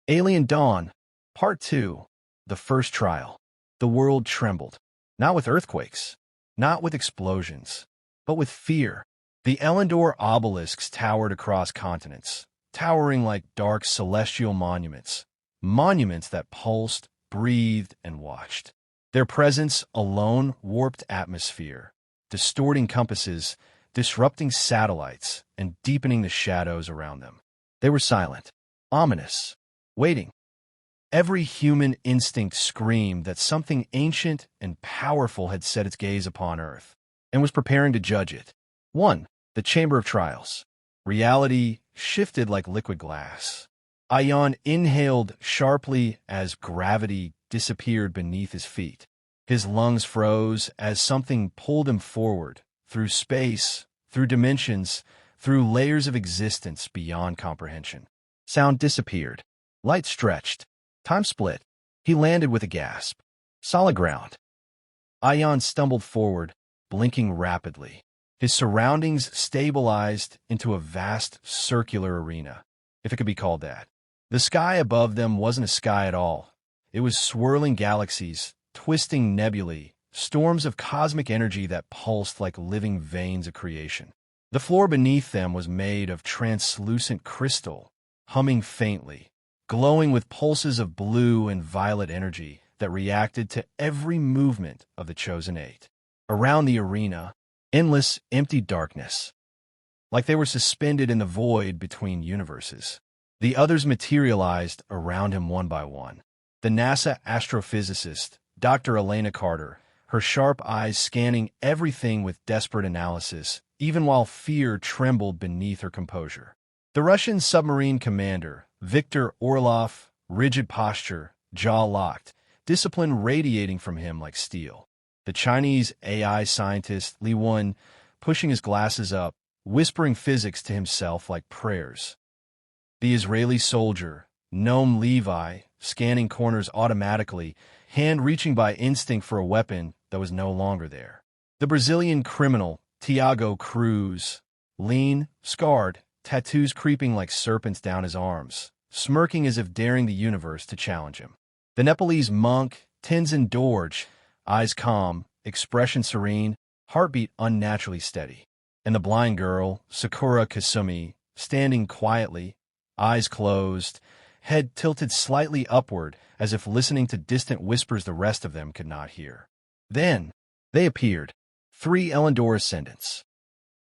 Alien Dawn, Part 2, The First Trial. The world trembled. Not with earthquakes, not with explosions, but with fear. The Elyndor obelisks towered across continents, towering like dark celestial monuments, monuments that pulsed, breathed, and watched. Their presence alone warped atmosphere, distorting compasses, disrupting satellites, and deepening the shadows around them. They were silent, ominous, waiting. Every human instinct screamed that something ancient and powerful had set its gaze upon Earth and was preparing to judge it. 1. The Chamber of Trials. Reality shifted like liquid glass. Ayaan inhaled sharply as gravity disappeared beneath his feet. His lungs froze as something pulled him forward, through space, through dimensions, through layers of existence beyond comprehension. Sound disappeared. Light stretched. Time split. He landed with a gasp. Solid ground. Ayaan stumbled forward, blinking rapidly. His surroundings stabilized into a vast circular arena, if it could be called that. The sky above them wasn't a sky at all. It was swirling galaxies, twisting nebulae, storms of cosmic energy that pulsed like living veins of creation. The floor beneath them was made of translucent crystal, humming faintly, glowing with pulses of blue and violet energy that reacted to every movement of the Chosen Eight. Around the arena, endless, empty darkness, like they were suspended in the void between universes. The others materialized around him one by one. The NASA astrophysicist, Dr. Elena Carter, her sharp eyes scanning everything with desperate analysis, even while fear trembled beneath her composure. The Russian submarine commander, Viktor Orlov, rigid posture, jaw locked, discipline radiating from him like steel. The Chinese AI scientist, Li Wen, pushing his glasses up, whispering physics to himself like prayers. The Israeli soldier, Noam Levi, scanning corners automatically, hand reaching by instinct for a weapon that was no longer there. The Brazilian criminal, Tiago Cruz, lean, scarred, tattoos creeping like serpents down his arms, smirking as if daring the universe to challenge him. The Nepalese monk, Tenzin Dorje, eyes calm, expression serene, heartbeat unnaturally steady. And the blind girl, Sakura Kasumi, standing quietly, eyes closed, head tilted slightly upward as if listening to distant whispers the rest of them could not hear. Then, they appeared, 3 Elyndor ascendants.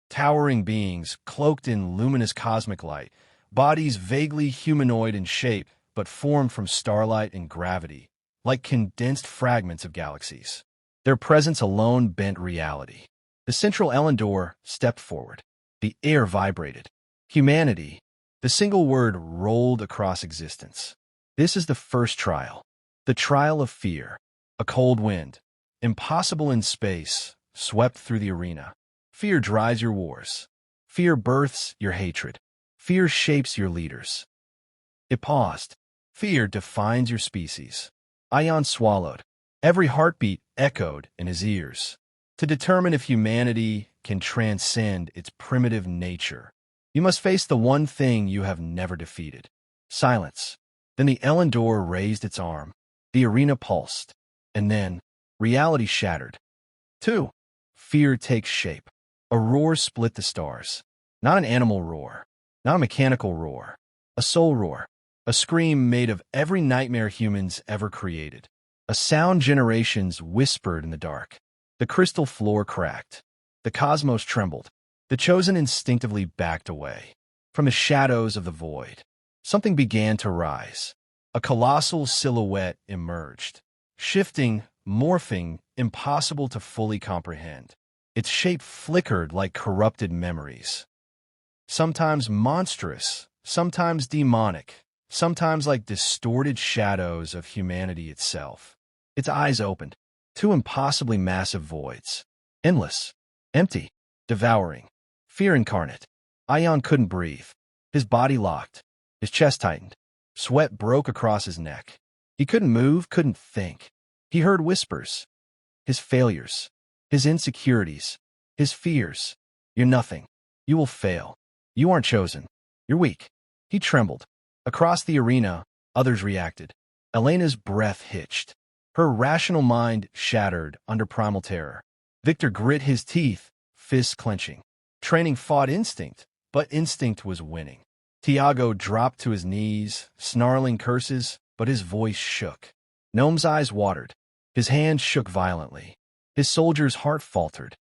Towering beings, cloaked in luminous cosmic light, bodies vaguely humanoid in shape, but formed from starlight and gravity, like condensed fragments of galaxies. Their presence alone bent reality. The central Elyndor stepped forward. The air vibrated. Humanity, the single word rolled across existence. This is the first trial. The trial of fear. A cold wind, impossible in space, swept through the arena. Fear drives your wars. Fear births your hatred. Fear shapes your leaders. It paused. Fear defines your species. Ayaan swallowed. Every heartbeat echoed in his ears. To determine if humanity can transcend its primitive nature, you must face the one thing you have never defeated. Silence. Then the Elyndor raised its arm. The arena pulsed. And then, reality shattered. 2. Fear takes shape. A roar split the stars. Not an animal roar. Not a mechanical roar. A soul roar. A scream made of every nightmare humans ever created. A sound generations whispered in the dark. The crystal floor cracked. The cosmos trembled. The Chosen instinctively backed away. From the shadows of the void, something began to rise. A colossal silhouette emerged. Shifting, morphing, impossible to fully comprehend. Its shape flickered like corrupted memories. Sometimes monstrous, sometimes demonic, sometimes like distorted shadows of humanity itself. Its eyes opened. 2 impossibly massive voids. Endless. Empty. Devouring. Fear incarnate. Ayaan couldn't breathe. His body locked. His chest tightened. Sweat broke across his neck. He couldn't move, couldn't think. He heard whispers. His failures. His insecurities. His fears. You're nothing. You will fail. You aren't chosen. You're weak. He trembled. Across the arena, Others reacted. Elena's breath hitched. Her rational mind shattered under primal terror. Victor grit his teeth, fists clenching. Training fought instinct, but instinct was winning. Tiago dropped to his knees, snarling curses, but his voice shook. Gnome's eyes watered. His hands shook violently. His soldier's heart faltered.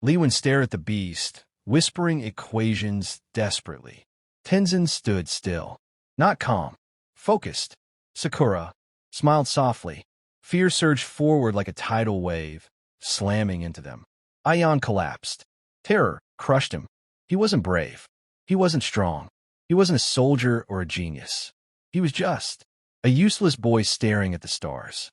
Lewin stared at the beast, whispering equations desperately. Tenzin stood still. Not calm. Focused. Sakura smiled softly. Fear surged forward like a tidal wave, slamming into them. Ayaan collapsed. Terror crushed him. He wasn't brave. He wasn't strong. He wasn't a soldier or a genius. He was just a useless boy staring at the stars.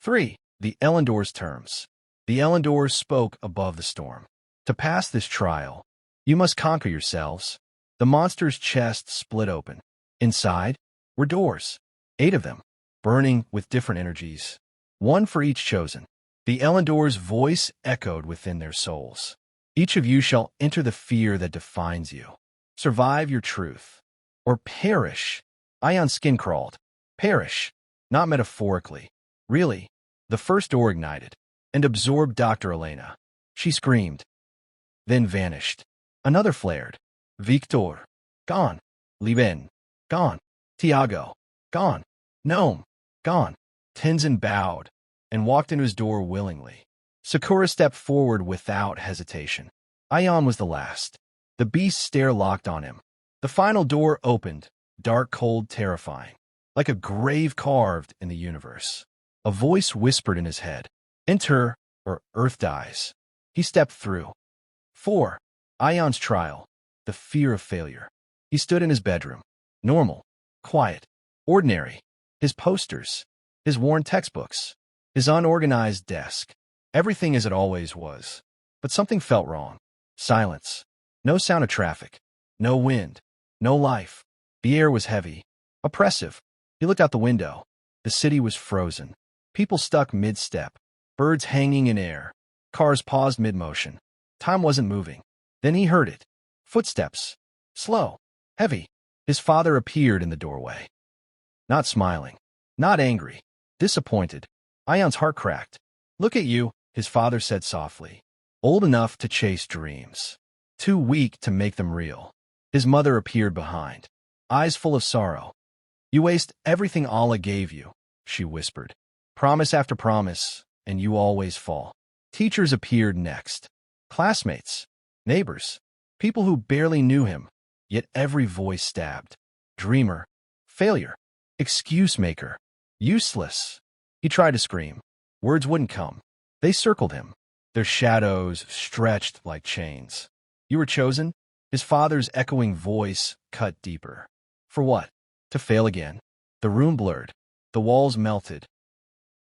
3. The Elyndor's terms. The Elyndor spoke above the storm. To pass this trial, you must conquer yourselves. The monster's chest split open. Inside were doors, 8 of them, burning with different energies, one for each chosen. The Elyndor's voice echoed within their souls. Each of you shall enter the fear that defines you. Survive your truth, or perish. Ayaan's skin crawled. Perish, not metaphorically. Really. The first door ignited and absorbed Dr. Elena. She screamed, then vanished. Another flared. Victor, gone. Liben, gone. Tiago, gone. Gnome, gone. Tenzin bowed and walked into his door willingly. Sakura stepped forward without hesitation. Ayaan was the last. The beast's stare locked on him. The final door opened, dark, cold, terrifying, like a grave carved in the universe. A voice whispered in his head, "Enter, or Earth dies." He stepped through. 4. Ayaan's trial. The fear of failure. He stood in his bedroom. Normal, quiet, ordinary. His posters, his worn textbooks, his unorganized desk. Everything as it always was. But something felt wrong. Silence. No sound of traffic. No wind. No life. The air was heavy. Oppressive. He looked out the window. The city was frozen. People stuck mid-step. Birds hanging in air. Cars paused mid-motion. Time wasn't moving. Then he heard it. Footsteps. Slow. Heavy. His father appeared in the doorway. Not smiling. Not angry. Disappointed. Ayaan's heart cracked. "Look at you," his father said softly. "Old enough to chase dreams. Too weak to make them real." His mother appeared behind. Eyes full of sorrow. "You waste everything Allah gave you," she whispered. "Promise after promise, and you always fall." Teachers appeared next. Classmates. Neighbors. People who barely knew him, yet every voice stabbed. Dreamer. Failure. Excuse maker. Useless. He tried to scream. Words wouldn't come. They circled him. Their shadows stretched like chains. "You were chosen?" His father's echoing voice cut deeper. "For what? To fail again?" The room blurred. The walls melted.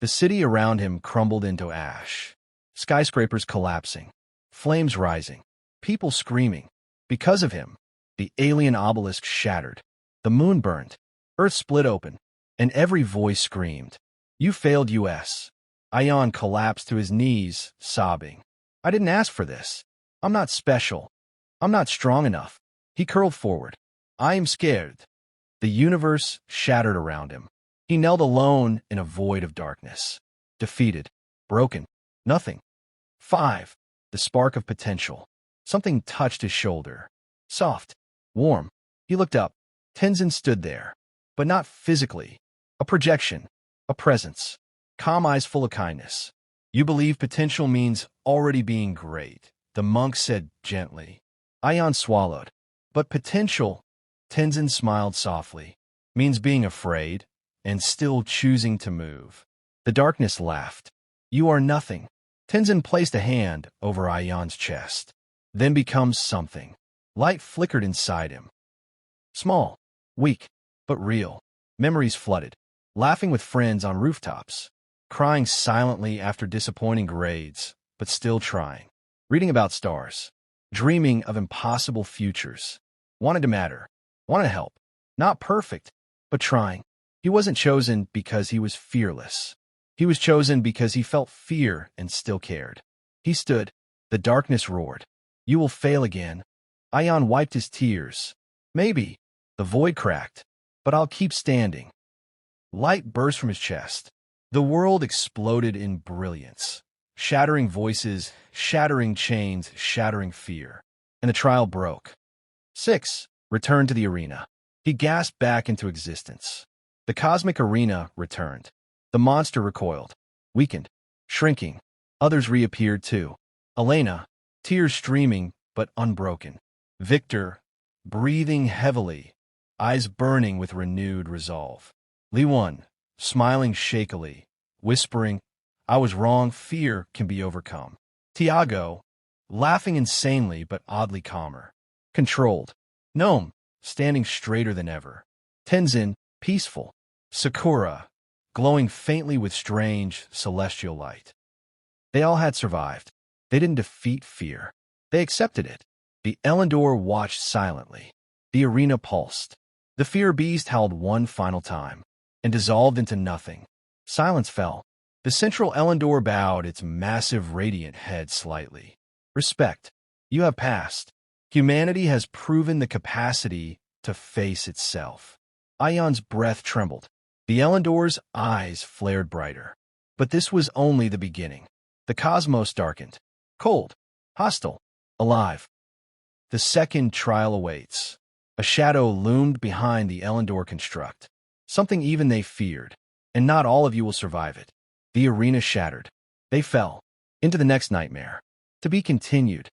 The city around him crumbled into ash. Skyscrapers collapsing. Flames rising. People screaming. Because of him, the alien obelisk shattered. The moon burned. Earth split open. And every voice screamed, "You failed US." Ayaan collapsed to his knees, sobbing. "I didn't ask for this. I'm not special. I'm not strong enough." He curled forward. "I am scared." The universe shattered around him. He knelt alone in a void of darkness. Defeated. Broken. Nothing. 5. The spark of potential. Something touched his shoulder. Soft. Warm. He looked up. Tenzin stood there. But not physically. A projection. A presence. Calm eyes full of kindness. "You believe potential means already being great," the monk said gently. Ayaan swallowed. "But potential," Tenzin smiled softly, "means being afraid and still choosing to move." The darkness laughed. "You are nothing." Tenzin placed a hand over Ayaan's chest. "Then becomes something." Light flickered inside him. Small, weak, but real. Memories flooded. Laughing with friends on rooftops. Crying silently after disappointing grades, but still trying. Reading about stars. Dreaming of impossible futures. Wanted to matter. Wanted to help. Not perfect, but trying. He wasn't chosen because he was fearless. He was chosen because he felt fear and still cared. He stood. The darkness roared. "You will fail again." Ayaan wiped his tears. "Maybe." The void cracked. "But I'll keep standing." Light burst from his chest. The world exploded in brilliance. Shattering voices, shattering chains, shattering fear. And the trial broke. 6. Returned to the arena. He gasped back into existence. The cosmic arena returned. The monster recoiled, weakened, shrinking. Others reappeared too. Elena, tears streaming but unbroken. Victor, breathing heavily, eyes burning with renewed resolve. Li-1, smiling shakily, whispering, "I was wrong, fear can be overcome." Tiago, laughing insanely but oddly calmer. Controlled. Gnome, standing straighter than ever. Tenzin, peaceful. Sakura, glowing faintly with strange, celestial light. They all had survived. They didn't defeat fear. They accepted it. The Elyndor watched silently. The arena pulsed. The fear beast howled one final time and dissolved into nothing. Silence fell. The central Elyndor bowed its massive radiant head slightly. Respect. You have passed. Humanity has proven the capacity to face itself. Ayaan's breath trembled. The Elyndor's eyes flared brighter. But this was only the beginning. The cosmos darkened. Cold. Hostile. Alive. The second trial awaits. A shadow loomed behind the Elyndor construct. Something even they feared. And not all of you will survive it. The arena shattered. They fell. Into the next nightmare. To be continued.